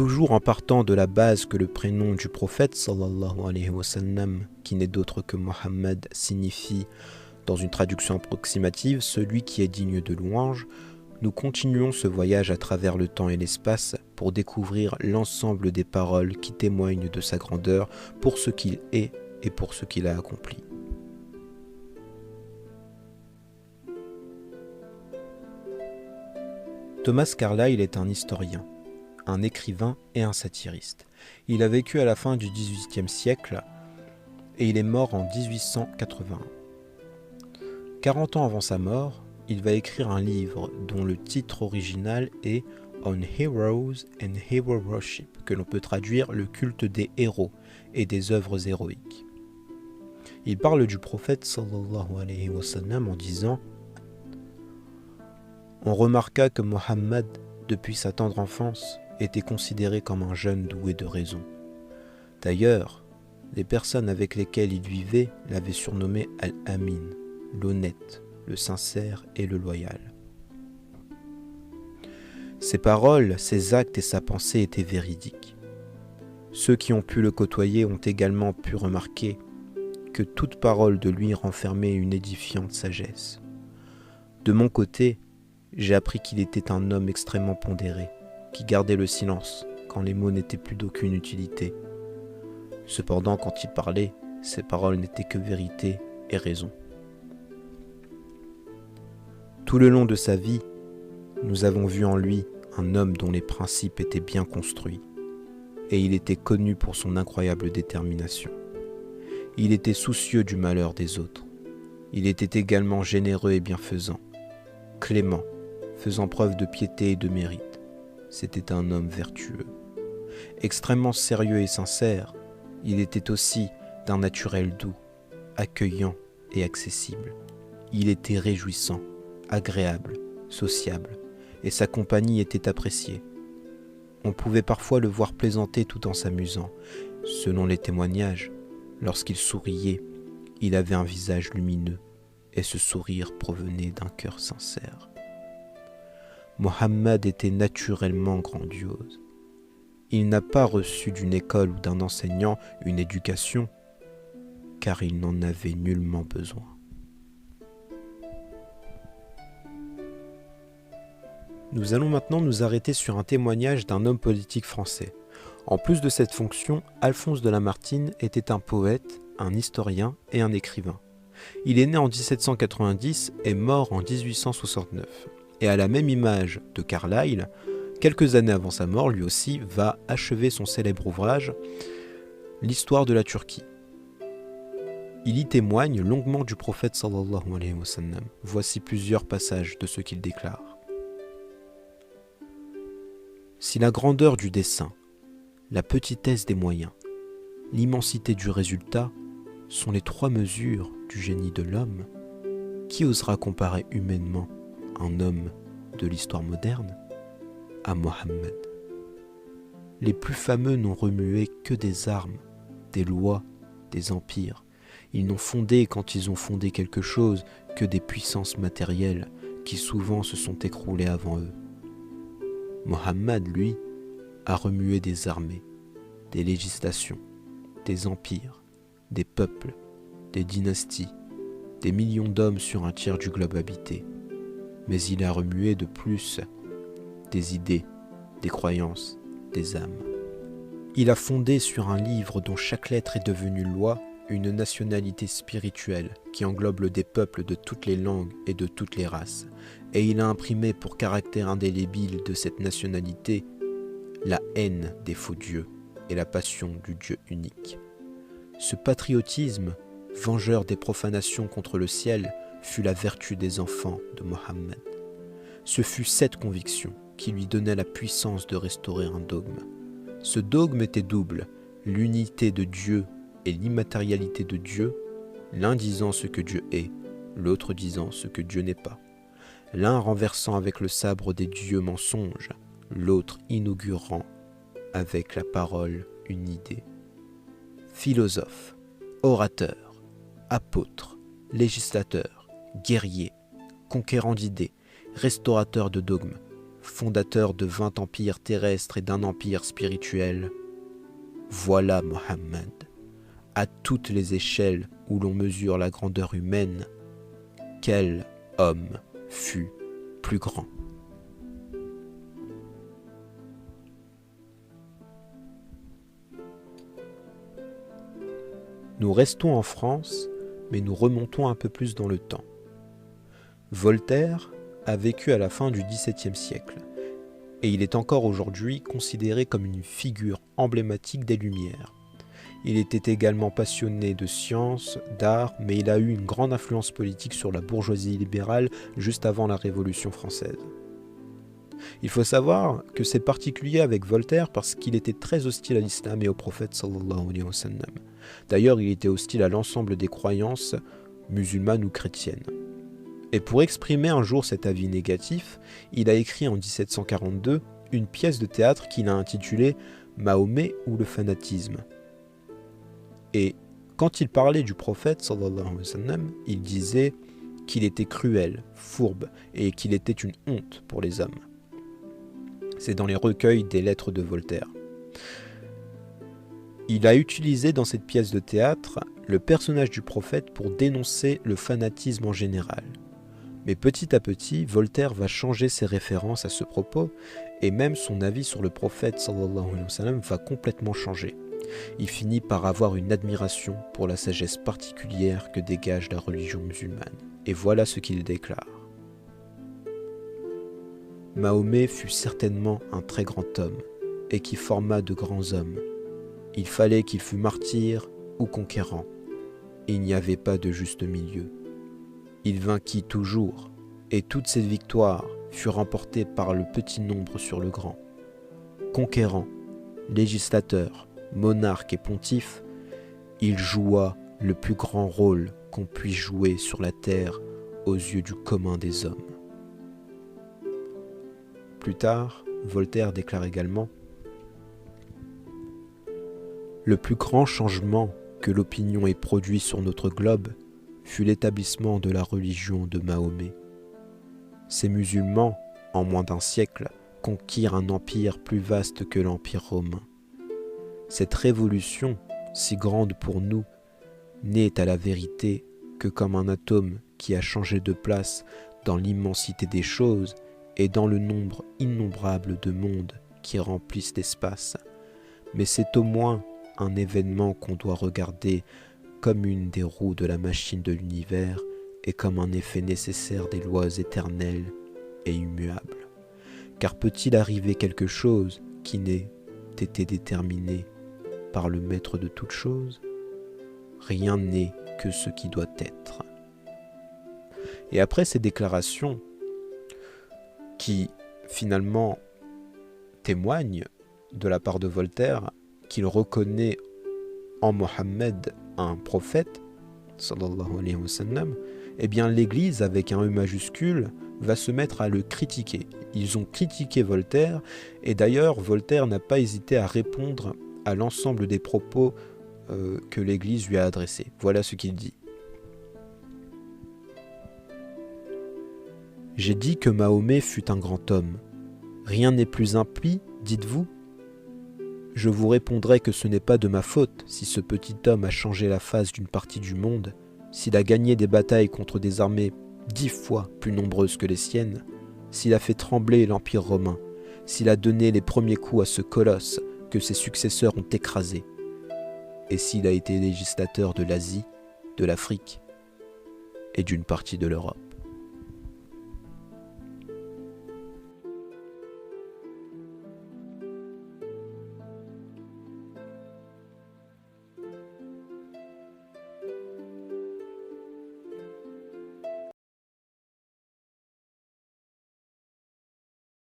Toujours en partant de la base que le prénom du prophète sallallahu alayhi wa sallam, qui n'est d'autre que Mohammed, signifie, dans une traduction approximative, celui qui est digne de louange, nous continuons ce voyage à travers le temps et l'espace pour découvrir l'ensemble des paroles qui témoignent de sa grandeur pour ce qu'il est et pour ce qu'il a accompli. Thomas Carlyle est un historien, un écrivain et un satiriste. Il a vécu à la fin du XVIIIe siècle et il est mort en 1881. 40 ans avant sa mort, il va écrire un livre dont le titre original est On Heroes and Hero Worship, que l'on peut traduire le culte des héros et des œuvres héroïques. Il parle du prophète sallallahu alayhi wa sallam en disant « On remarqua que Mohammed, depuis sa tendre enfance, était considéré comme un jeune doué de raison. D'ailleurs, les personnes avec lesquelles il vivait l'avaient surnommé Al-Amin, l'honnête, le sincère et le loyal. Ses paroles, ses actes et sa pensée étaient véridiques. Ceux qui ont pu le côtoyer ont également pu remarquer que toute parole de lui renfermait une édifiante sagesse. De mon côté, j'ai appris qu'il était un homme extrêmement pondéré, qui gardait le silence quand les mots n'étaient plus d'aucune utilité. Cependant, quand il parlait, ses paroles n'étaient que vérité et raison. Tout le long de sa vie, nous avons vu en lui un homme dont les principes étaient bien construits, et il était connu pour son incroyable détermination. Il était soucieux du malheur des autres. Il était également généreux et bienfaisant, clément, faisant preuve de piété et de mérite. C'était un homme vertueux. Extrêmement sérieux et sincère, il était aussi d'un naturel doux, accueillant et accessible. Il était réjouissant, agréable, sociable, et sa compagnie était appréciée. On pouvait parfois le voir plaisanter tout en s'amusant. Selon les témoignages, lorsqu'il souriait, il avait un visage lumineux, et ce sourire provenait d'un cœur sincère. Mohammed était naturellement grandiose. Il n'a pas reçu d'une école ou d'un enseignant une éducation, car il n'en avait nullement besoin. Nous allons maintenant nous arrêter sur un témoignage d'un homme politique français. En plus de cette fonction, Alphonse de Lamartine était un poète, un historien et un écrivain. Il est né en 1790 et mort en 1869. Et à la même image de Carlyle, quelques années avant sa mort, lui aussi va achever son célèbre ouvrage « L'histoire de la Turquie ». Il y témoigne longuement du prophète sallallahu alayhi wa sallam. Voici plusieurs passages de ce qu'il déclare. Si la grandeur du dessein, la petitesse des moyens, l'immensité du résultat sont les trois mesures du génie de l'homme, qui osera comparer humainement un homme de l'histoire moderne à Mohammed? Les plus fameux n'ont remué que des armes, des lois, des empires. Ils n'ont fondé, quand ils ont fondé quelque chose, que des puissances matérielles qui souvent se sont écroulées avant eux. Mohammed, lui, a remué des armées, des législations, des empires, des peuples, des dynasties, des millions d'hommes sur un tiers du globe habité. Mais il a remué de plus des idées, des croyances, des âmes. Il a fondé sur un livre dont chaque lettre est devenue loi une nationalité spirituelle qui englobe des peuples de toutes les langues et de toutes les races. Et il a imprimé pour caractère indélébile de cette nationalité la haine des faux dieux et la passion du Dieu unique. Ce patriotisme, vengeur des profanations contre le ciel, fut la vertu des enfants de Mohammed. Ce fut cette conviction qui lui donnait la puissance de restaurer un dogme. Ce dogme était double, l'unité de Dieu et l'immatérialité de Dieu, l'un disant ce que Dieu est, l'autre disant ce que Dieu n'est pas. L'un renversant avec le sabre des dieux mensonges, l'autre inaugurant avec la parole une idée. Philosophe, orateur, apôtre, législateur, guerrier, conquérant d'idées, restaurateur de dogmes, fondateur de 20 empires terrestres et d'un empire spirituel. Voilà Mohammed, à toutes les échelles où l'on mesure la grandeur humaine, quel homme fut plus grand. Nous restons en France, mais nous remontons un peu plus dans le temps. Voltaire a vécu à la fin du XVIIe siècle, et il est encore aujourd'hui considéré comme une figure emblématique des Lumières. Il était également passionné de sciences, d'art, mais il a eu une grande influence politique sur la bourgeoisie libérale juste avant la Révolution française. Il faut savoir que c'est particulier avec Voltaire parce qu'il était très hostile à l'islam et au prophète sallallahu alayhi wa sallam. D'ailleurs, il était hostile à l'ensemble des croyances musulmanes ou chrétiennes. Et pour exprimer un jour cet avis négatif, il a écrit en 1742 une pièce de théâtre qu'il a intitulée « Mahomet ou le fanatisme ». Et quand il parlait du prophète sallallahu alayhi wa sallam, il disait qu'il était cruel, fourbe et qu'il était une honte pour les hommes. C'est dans les recueils des lettres de Voltaire. Il a utilisé dans cette pièce de théâtre le personnage du prophète pour dénoncer le fanatisme en général. Mais petit à petit, Voltaire va changer ses références à ce propos et même son avis sur le prophète sallallahu alayhi wa sallam va complètement changer. Il finit par avoir une admiration pour la sagesse particulière que dégage la religion musulmane. Et voilà ce qu'il déclare. Mahomet fut certainement un très grand homme, et qui forma de grands hommes. Il fallait qu'il fût martyr ou conquérant. Il n'y avait pas de juste milieu. Il vainquit toujours, et toutes ses victoires furent remportées par le petit nombre sur le grand. Conquérant, législateur, monarque et pontife, il joua le plus grand rôle qu'on puisse jouer sur la terre aux yeux du commun des hommes. Plus tard, Voltaire déclare également « Le plus grand changement que l'opinion ait produit sur notre globe fut l'établissement de la religion de Mahomet. Ces musulmans, en moins d'un siècle, conquirent un empire plus vaste que l'empire romain. Cette révolution, si grande pour nous, n'est à la vérité que comme un atome qui a changé de place dans l'immensité des choses et dans le nombre innombrable de mondes qui remplissent l'espace. Mais c'est au moins un événement qu'on doit regarder comme une des roues de la machine de l'univers et comme un effet nécessaire des lois éternelles et immuables. Car peut-il arriver quelque chose qui n'ait été déterminé par le maître de toutes choses? Rien n'est que ce qui doit être. Et après ces déclarations qui finalement témoignent de la part de Voltaire qu'il reconnaît en Mohammed un prophète, sallallahu alayhi wa sallam, eh bien l'Église, avec un E majuscule, va se mettre à le critiquer. Ils ont critiqué Voltaire, et d'ailleurs Voltaire n'a pas hésité à répondre à l'ensemble des propos que l'Église lui a adressés. Voilà ce qu'il dit. J'ai dit que Mahomet fut un grand homme. Rien n'est plus impie, dites-vous? Je vous répondrai que ce n'est pas de ma faute si ce petit homme a changé la face d'une partie du monde, s'il a gagné des batailles contre des armées 10 fois plus nombreuses que les siennes, s'il a fait trembler l'Empire romain, s'il a donné les premiers coups à ce colosse que ses successeurs ont écrasé, et s'il a été législateur de l'Asie, de l'Afrique et d'une partie de l'Europe.